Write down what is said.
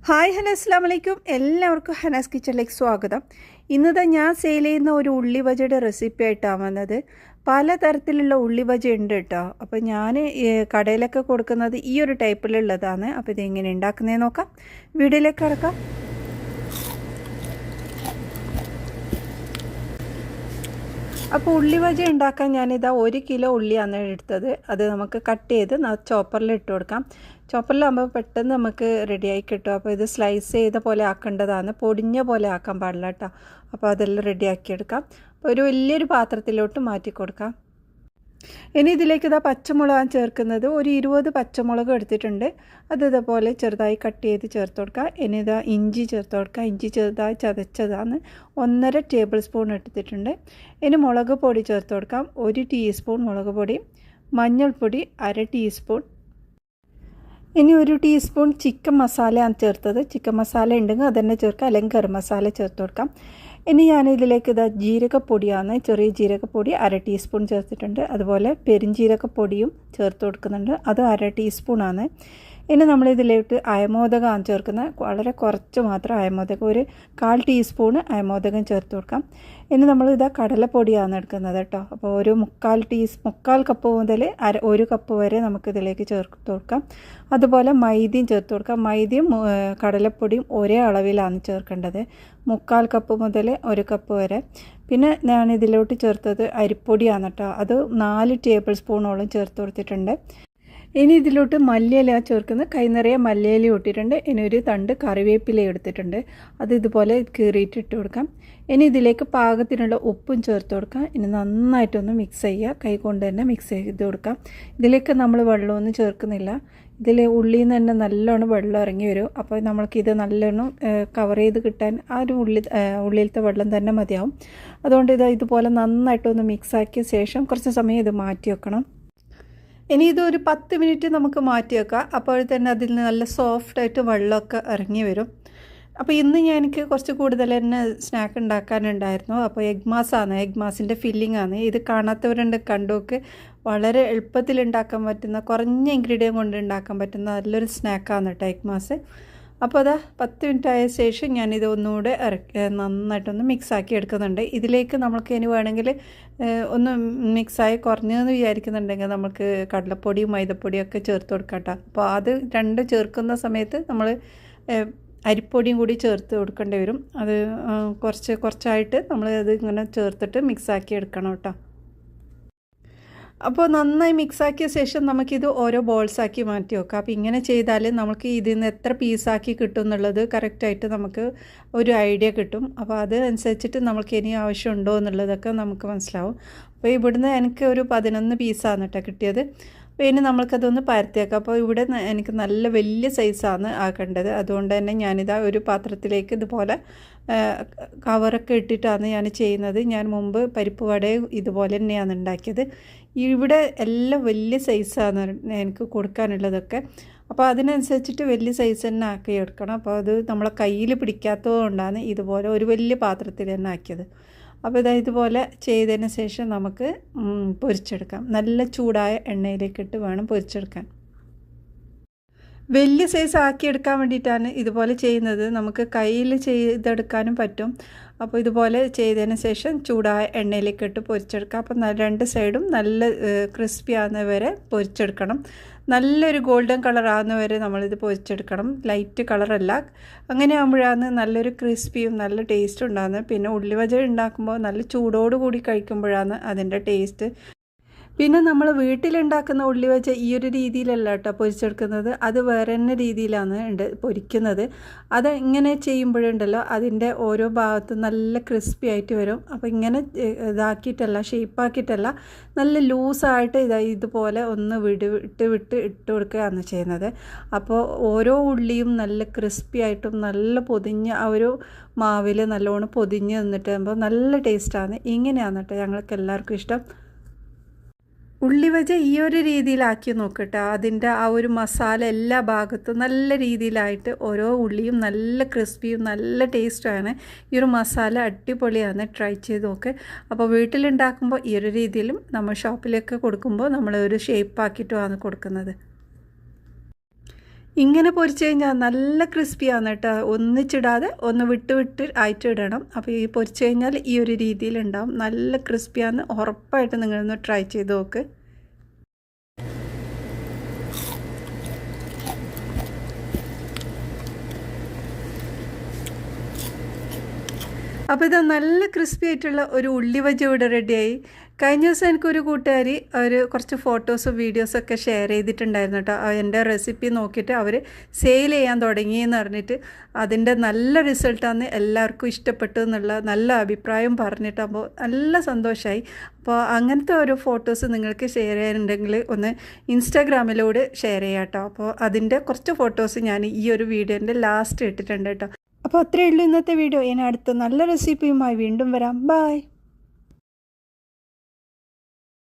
Hi hello അസ്സാം വലൈക്കും. എല്ലാവർക്കും ഹനാസ് കിച്ചണിലേക്ക് സ്വാഗതം. ഇന്നത്തെ ഞാൻ സെയിൽ ചെയ്യുന്ന ഒരു ഉള്ളി ബജയുടെ റെസിപ്പി ആയിട്ടാണ് വന്നത്. പലതരത്തിലുള്ള ഉള്ളി ബജ ഉണ്ട് കേട്ടോ. അപ്പോൾ ഞാൻ കടയിലൊക്കെ കൊടുക്കുന്നത് ഈ ഒരു ടൈപ്പിലുള്ളതാണ്. അപ്പോൾ ഇതെങ്ങനെ ഉണ്ടാക്കുന്നതെന്ന് നോക്കാം. വീഡിയോയിലേക്ക് കിടക്കാം. അപ്പോൾ ഉള്ളി ബജ ഉണ്ടാക്കാൻ ഞാനിതാ 1 കിലോ ഉള്ളിയാണ് എടുത്തത്. അത് നമുക്ക് കട്ട് ചെയ്ത് ചോപ്പറിൽ ഇട്ട് കൊടുക്കാം. ചോപ്പറിലാകുമ്പോൾ പെട്ടെന്ന് നമുക്ക് റെഡിയായി കിട്ടും. അപ്പോൾ ഇത് സ്ലൈസ് ചെയ്ത പോലെ ആക്കേണ്ടതാണ്, പൊടിഞ്ഞ പോലെ ആക്കാൻ പാടില്ല കേട്ടോ. അപ്പോൾ അതെല്ലാം റെഡിയാക്കിയെടുക്കാം. അപ്പോൾ ഒരു വലിയൊരു പാത്രത്തിലോട്ട് മാറ്റി കൊടുക്കാം. ഇനി ഇതിലേക്ക് ഇതാ പച്ചമുളകാണ് ചേർക്കുന്നത്. ഒരു 20 പച്ചമുളക് എടുത്തിട്ടുണ്ട്. അത് ഇതേപോലെ ചെറുതായി കട്ട് ചെയ്ത് ചേർത്ത് കൊടുക്കുക. ഇനി ഇതാ ഇഞ്ചി ചേർത്ത് കൊടുക്കുക. ഇഞ്ചി ചെറുതായി ചതച്ചതാണ് 1.5 ടേബിൾ സ്പൂൺ എടുത്തിട്ടുണ്ട്. ഇനി മുളക് പൊടി ചേർത്ത് കൊടുക്കാം. 1 ടീസ്പൂൺ മുളക് പൊടി, മഞ്ഞൾപ്പൊടി 1/2 ടീസ്പൂൺ. ഇനി 1 ടീസ്പൂൺ ചിക്കൻ മസാലയാണ് ചേർത്തത്. ചിക്കൻ മസാല ഉണ്ടെങ്കിൽ അത് തന്നെ ചേർക്കാം, അല്ലെങ്കിൽ ഗരം മസാല ചേർത്ത് കൊടുക്കാം. ഇനി ഞാനിതിലേക്ക് ഇതാ ജീരകപ്പൊടിയാണ്, ചെറിയ ജീരകപ്പൊടി 1/2 ടീസ്പൂൺ ചേർത്തിട്ടുണ്ട്. അതുപോലെ പെരുംജീരകപ്പൊടിയും ചേർത്ത് കൊടുക്കുന്നുണ്ട്, അത് 1/2 ടീസ്പൂണാണ്. ഇനി നമ്മളിതിലേക്ക് അയമോദകമാണ് ചേർക്കുന്നത്. വളരെ കുറച്ച് മാത്രം അയമോദകം, ഒരു 1/4 ടീസ്പൂണ് അയമോദകം ചേർത്ത് കൊടുക്കാം. ഇനി നമ്മളിതാ കടലപ്പൊടിയാണ് എടുക്കുന്നത് കേട്ടോ. അപ്പോൾ ഒരു 1/4 കപ്പ് മുതൽ 1 കപ്പ് വരെ നമുക്കിതിലേക്ക് ചേർത്ത് കൊടുക്കാം. അതുപോലെ മൈദയും ചേർത്ത് കൊടുക്കാം. മൈദയും കടലപ്പൊടിയും ഒരേ അളവിലാണ് ചേർക്കേണ്ടത്, 1/4 കപ്പ് മുതൽ 1 കപ്പ് വരെ. പിന്നെ ഞാനിതിലോട്ട് ചേർത്തത് അരിപ്പൊടിയാണ് കേട്ടോ. അത് 4 ടേബിൾ സ്പൂണോളം ചേർത്ത് കൊടുത്തിട്ടുണ്ട്. ഇനി ഇതിലോട്ട് മല്ലിയില ചേർക്കുന്നത്. കൈ നിറയെ മല്ലിയില ഇട്ടിട്ടുണ്ട്. ഇനി ഒരു തണ്ട് കറിവേപ്പില എടുത്തിട്ടുണ്ട്, അത് ഇതുപോലെ കീറിയിട്ട് ഇട്ട് കൊടുക്കാം. ഇനി ഇതിലേക്ക് പാകത്തിനുള്ള ഉപ്പും ചേർത്ത് കൊടുക്കാം. ഇനി നന്നായിട്ടൊന്ന് മിക്സ് ചെയ്യുക, കൈ കൊണ്ട് തന്നെ മിക്സ് ചെയ്ത് കൊടുക്കാം. ഇതിലേക്ക് നമ്മൾ വെള്ളമൊന്നും ചേർക്കുന്നില്ല. ഇതിൽ ഉള്ളിയിൽ നിന്ന് തന്നെ നല്ലോണം വെള്ളം ഇറങ്ങി വരും. അപ്പോൾ നമ്മൾക്കിത് നല്ലോണം കവർ ചെയ്ത് കിട്ടാൻ ആ ഒരു ഉള്ളിലത്തെ വെള്ളം തന്നെ മതിയാവും. അതുകൊണ്ട് ഇതുപോലെ നന്നായിട്ടൊന്ന് മിക്സാക്കിയ ശേഷം കുറച്ച് സമയം ഇത് മാറ്റി വെക്കണം. ഇനി ഇതൊരു 10 മിനിറ്റ് നമുക്ക് മാറ്റി വെക്കാം. അപ്പോൾ തന്നെ അതിൽ നല്ല സോഫ്റ്റായിട്ട് വെള്ളമൊക്കെ ഇറങ്ങി വരും. അപ്പോൾ ഇന്ന് എനിക്ക് കുറച്ച് കൂടുതൽ തന്നെ സ്നാക്ക് ഉണ്ടാക്കാനുണ്ടായിരുന്നു. അപ്പോൾ എഗ് മാസാണ്, എഗ് മാസിൻ്റെ ഫില്ലിംഗ് ആണ്. ഇത് കാണാത്തവരുണ്ട്, കണ്ടുമൊക്കെ വളരെ എളുപ്പത്തിൽ ഉണ്ടാക്കാൻ പറ്റുന്ന, കുറഞ്ഞ ഇൻഗ്രീഡിയൻ്റ് കൊണ്ട് ഉണ്ടാക്കാൻ പറ്റുന്ന നല്ലൊരു സ്നാക്കാണ് കേട്ടോ എഗ് മാസ്. അപ്പോൾ അതാ 10 മിനിറ്റ് ആയ ശേഷം ഞാനിത് ഒന്നുകൂടെ നന്നായിട്ടൊന്ന് മിക്സാക്കി എടുക്കുന്നുണ്ട്. ഇതിലേക്ക് നമുക്ക് ഇനി വേണമെങ്കിൽ ഒന്ന് മിക്സായി കുറഞ്ഞെന്ന് വിചാരിക്കുന്നുണ്ടെങ്കിൽ നമുക്ക് കടലപ്പൊടിയും മൈദപ്പൊടിയും ഒക്കെ ചേർത്ത് കൊടുക്കാം കേട്ടോ. അപ്പോൾ അത് രണ്ട് ചേർക്കുന്ന സമയത്ത് നമ്മൾ അരിപ്പൊടിയും കൂടി ചേർത്ത് കൊടുക്കേണ്ടി വരും. അത് കുറച്ചായിട്ട് നമ്മൾ അത് ഇങ്ങനെ ചേർത്തിട്ട് മിക്സാക്കി എടുക്കണം കേട്ടോ. അപ്പോൾ നന്നായി മിക്സാക്കിയ ശേഷം നമുക്കിത് ഓരോ ബോൾസാക്കി മാറ്റി വെക്കാം. അപ്പോൾ ഇങ്ങനെ ചെയ്താൽ നമുക്ക് ഇതിൽ നിന്ന് എത്ര പീസാക്കി കിട്ടും എന്നുള്ളത് കറക്റ്റായിട്ട് നമുക്ക് ഒരു ഐഡിയ കിട്ടും. അപ്പോൾ അതനുസരിച്ചിട്ട് നമുക്ക് ഇനി ആവശ്യമുണ്ടോ എന്നുള്ളതൊക്കെ നമുക്ക് മനസ്സിലാവും. അപ്പോൾ ഇവിടുന്ന് എനിക്ക് ഒരു 11 പീസാണ് കേട്ടോ കിട്ടിയത്. അപ്പോൾ ഇനി നമ്മൾക്കതൊന്ന് പരത്തിയേക്കാം. അപ്പോൾ ഇവിടെ എനിക്ക് നല്ല വലിയ സൈസാണ് ആക്കേണ്ടത്. അതുകൊണ്ട് തന്നെ ഞാനിതാ ഒരു പാത്രത്തിലേക്ക് ഇതുപോലെ കവറൊക്കെ ഇട്ടിട്ടാണ് ഞാൻ ചെയ്യുന്നത്. ഞാൻ മുമ്പ് പരിപ്പ് വടയും ഇതുപോലെ തന്നെയാണ് ഉണ്ടാക്കിയത്. ഇവിടെ എല്ലാം വലിയ സൈസാണ് എനിക്ക് കൊടുക്കാനുള്ളതൊക്കെ. അപ്പോൾ അതിനനുസരിച്ചിട്ട് വലിയ സൈസ് തന്നെ ആക്കി എടുക്കണം. അപ്പോൾ അത് നമ്മളെ കയ്യിൽ പിടിക്കാത്തത് കൊണ്ടാണ് ഇതുപോലെ ഒരു വലിയ പാത്രത്തിൽ തന്നെ ആക്കിയത്. അപ്പോൾ ഇതുപോലെ ചെയ്തതിന് ശേഷം നമുക്ക് പൊരിച്ചെടുക്കാം. നല്ല ചൂടായ എണ്ണയിലേക്കിട്ട് വേണം പൊരിച്ചെടുക്കാൻ. വലിയ സൈസ് ആക്കിയെടുക്കാൻ വേണ്ടിയിട്ടാണ് ഇതുപോലെ ചെയ്യുന്നത്. നമുക്ക് കയ്യിൽ ചെയ്തെടുക്കാനും പറ്റും. അപ്പോൾ ഇതുപോലെ ചെയ്തതിന് ശേഷം ചൂടായ എണ്ണയിലേക്കിട്ട് പൊരിച്ചെടുക്കാം. അപ്പോൾ 2 സൈഡും നല്ല ക്രിസ്പി ആകുന്നവരെ പൊരിച്ചെടുക്കണം. നല്ലൊരു ഗോൾഡൻ കളർ ആകുന്നവരെ നമ്മളിത് പൊരിച്ചെടുക്കണം, ലൈറ്റ് കളറല്ല. അങ്ങനെ ആകുമ്പോഴാണ് നല്ലൊരു ക്രിസ്പിയും നല്ല ടേസ്റ്റും ഉണ്ടാകുന്നത്. പിന്നെ ഉള്ളി ബജ ഉണ്ടാക്കുമ്പോൾ നല്ല ചൂടോടുകൂടി കഴിക്കുമ്പോഴാണ് അതിൻ്റെ ടേസ്റ്റ്. പിന്നെ നമ്മൾ വീട്ടിലുണ്ടാക്കുന്ന ഉള്ളി ബജ ഈ ഒരു രീതിയിലല്ല കേട്ടോ പൊരിച്ചെടുക്കുന്നത്, അത് വേറെ തന്നെ രീതിയിലാണ് പൊരിക്കുന്നത്. അത് ഇങ്ങനെ ചെയ്യുമ്പോഴുണ്ടല്ലോ അതിൻ്റെ ഓരോ ഭാഗത്തും നല്ല ക്രിസ്പി ആയിട്ട് വരും. അപ്പോൾ ഇങ്ങനെ ഇതാക്കിയിട്ടല്ല, ഷേപ്പാക്കിയിട്ടല്ല, നല്ല ലൂസായിട്ട് ഇതുപോലെ ഒന്ന് വിട്ട് ഇട്ട് കൊടുക്കുകയാണ് ചെയ്യുന്നത്. അപ്പോൾ ഓരോ ഉള്ളിയും നല്ല ക്രിസ്പി ആയിട്ടും നല്ല പൊതിഞ്ഞ് ആ ഒരു മാവിൽ നല്ലോണം പൊതിഞ്ഞ് നിന്നിട്ട് ആകുമ്പോൾ നല്ല ടേസ്റ്റാണ്. ഇങ്ങനെയാണ് കേട്ടോ ഞങ്ങൾക്ക് എല്ലാവർക്കും ഇഷ്ടം. ഉള്ളി ബജ ഈ ഒരു രീതിയിലാക്കി നോക്കട്ടെ. അതിൻ്റെ ആ ഒരു മസാല എല്ലാ ഭാഗത്തും നല്ല രീതിയിലായിട്ട് ഓരോ ഉള്ളിയും നല്ല ക്രിസ്പിയും നല്ല ടേസ്റ്റുമാണ്. ഈ ഒരു മസാല അടിപൊളിയാണ്, ട്രൈ ചെയ്ത് നോക്ക്. അപ്പോൾ വീട്ടിലുണ്ടാക്കുമ്പോൾ ഈ ഒരു രീതിയിലും നമ്മൾ ഷോപ്പിലൊക്കെ കൊടുക്കുമ്പോൾ നമ്മൾ ഒരു ഷേപ്പാക്കിയിട്ടുമാണ് കൊടുക്കുന്നത്. ഇങ്ങനെ പൊരിച്ച് കഴിഞ്ഞാൽ നല്ല ക്രിസ്പിയാണ് കേട്ടോ. ഒന്നിച്ചിടാതെ ഒന്ന് വിട്ട് വിട്ട് ആയിട്ട് ഇടണം. അപ്പോൾ ഈ പൊരിച്ച് കഴിഞ്ഞാൽ ഈ ഒരു രീതിയിലുണ്ടാവും. നല്ല ക്രിസ്പിയാണ്. ഉറപ്പായിട്ട് നിങ്ങളൊന്ന് ട്രൈ ചെയ്ത് നോക്ക്. അപ്പോൾ ഇത് നല്ല ക്രിസ്പി ആയിട്ടുള്ള ഒരു ഉള്ളി ബജി ഇവിടെ റെഡിയായി. കഴിഞ്ഞ ദിവസം എനിക്കൊരു കൂട്ടുകാരി കുറച്ച് ഫോട്ടോസും വീഡിയോസൊക്കെ ഷെയർ ചെയ്തിട്ടുണ്ടായിരുന്നു കേട്ടോ. എൻ്റെ റെസിപ്പി നോക്കിയിട്ട് അവർ സെയിൽ ചെയ്യാൻ തുടങ്ങിയെന്ന് പറഞ്ഞിട്ട് അതിൻ്റെ നല്ല റിസൾട്ടാണ്, എല്ലാവർക്കും ഇഷ്ടപ്പെട്ടു എന്നുള്ള നല്ല അഭിപ്രായം പറഞ്ഞിട്ട്. അപ്പോൾ നല്ല സന്തോഷമായി. അപ്പോൾ അങ്ങനത്തെ ഓരോ ഫോട്ടോസ് നിങ്ങൾക്ക് ഷെയർ ചെയ്യാനുണ്ടെങ്കിൽ ഒന്ന് ഇൻസ്റ്റാഗ്രാമിലൂടെ ഷെയർ ചെയ്യാം കേട്ടോ. അപ്പോൾ അതിൻ്റെ കുറച്ച് ഫോട്ടോസ് ഞാൻ ഈ ഒരു വീഡിയോൻ്റെ ലാസ്റ്റ് ഇട്ടിട്ടുണ്ട് കേട്ടോ. അപ്പോൾ അത്രയേ ഉള്ളൂ ഇന്നത്തെ വീഡിയോ. ഇനി അടുത്ത നല്ല റെസിപ്പിയുമായി വീണ്ടും വരാം. ബൈ.